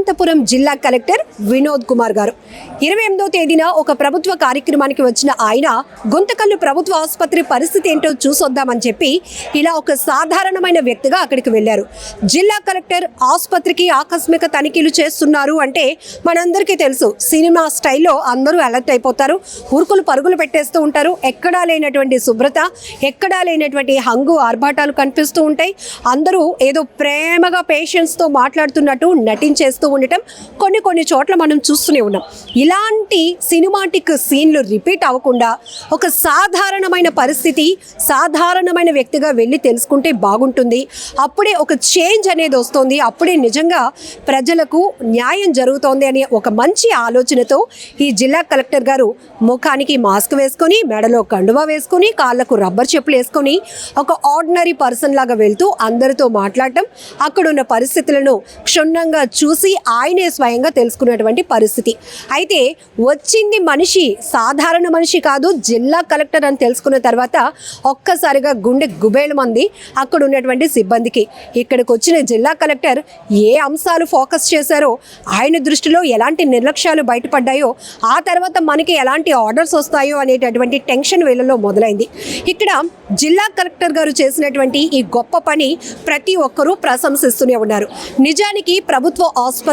అనంతపురం జిల్లా కలెక్టర్ వినోద్ కుమార్ గారు 28వ తేదీన ఒక ప్రభుత్వ కార్యక్రమానికి వచ్చిన ఆయన గుంతకల్లు ప్రభుత్వ ఆసుపత్రి పరిస్థితి ఏంటో చూసొద్దామని చెప్పి ఇలా ఒక సాధారణమైన వ్యక్తిగా అక్కడికి వెళ్ళారు. జిల్లా కలెక్టర్ ఆసుపత్రికి ఆకస్మిక తనిఖీలు చేస్తున్నారు అంటే మనందరికీ తెలుసు, సినిమా స్టైల్లో అందరూ అలర్ట్ అయిపోతారు, ఉరుకులు పరుగులు పెట్టేస్తూ ఉంటారు. ఎక్కడా లేనటువంటి శుభ్రత, ఎక్కడా లేనటువంటి హంగు ఆర్భాటాలు కనిపిస్తూ ఉంటాయి. అందరూ ఏదో ప్రేమగా పేషెంట్స్తో మాట్లాడుతున్నట్టు నటించేస్తూ ఉండటం కొన్ని చోట్ల మనం చూస్తూనే ఉన్నాం. ఇలాంటి సినిమాటిక్ సీన్లు రిపీట్ అవ్వకుండా ఒక సాధారణమైన పరిస్థితి, సాధారణమైన వ్యక్తిగా వెళ్ళి తెలుసుకుంటే బాగుంటుంది. అప్పుడే ఒక చేంజ్ అనేది వస్తుంది, అప్పుడే నిజంగా ప్రజలకు న్యాయం జరుగుతోంది అనే ఒక మంచి ఆలోచనతో ఈ జిల్లా కలెక్టర్ గారు ముఖానికి మాస్క్ వేసుకొని, మెడలో కండువా వేసుకొని, కాళ్ళకు రబ్బర్ చెప్పులు వేసుకొని ఒక ఆర్డినరీ పర్సన్ లాగా వెళ్తూ అందరితో మాట్లాడటం, అక్కడున్న పరిస్థితులను క్షుణ్ణంగా చూసి ఆయనే స్వయంగా తెలుసుకున్నటువంటి పరిస్థితి. అయితే వచ్చింది మనిషి, సాధారణ మనిషి కాదు, జిల్లా కలెక్టర్ అని తెలుసుకున్న తర్వాత ఒక్కసారిగా గుండె గుబేలు మంది అక్కడ ఉన్నటువంటి సిబ్బందికి. ఇక్కడికి వచ్చిన జిల్లా కలెక్టర్ ఏ అంశాలు ఫోకస్ చేశారో, ఆయన దృష్టిలో ఎలాంటి నిర్లక్ష్యాలు బయటపడ్డాయో, ఆ తర్వాత మనకి ఎలాంటి ఆర్డర్స్ వస్తాయో అనేటటువంటి టెన్షన్ వీళ్ళలో మొదలైంది. ఇక్కడ జిల్లా కలెక్టర్ గారు చేసినటువంటి ఈ గొప్ప పని ప్రతి ఒక్కరూ ప్రశంసిస్తూనే ఉన్నారు. నిజానికి ప్రభుత్వ ఆసుపత్రి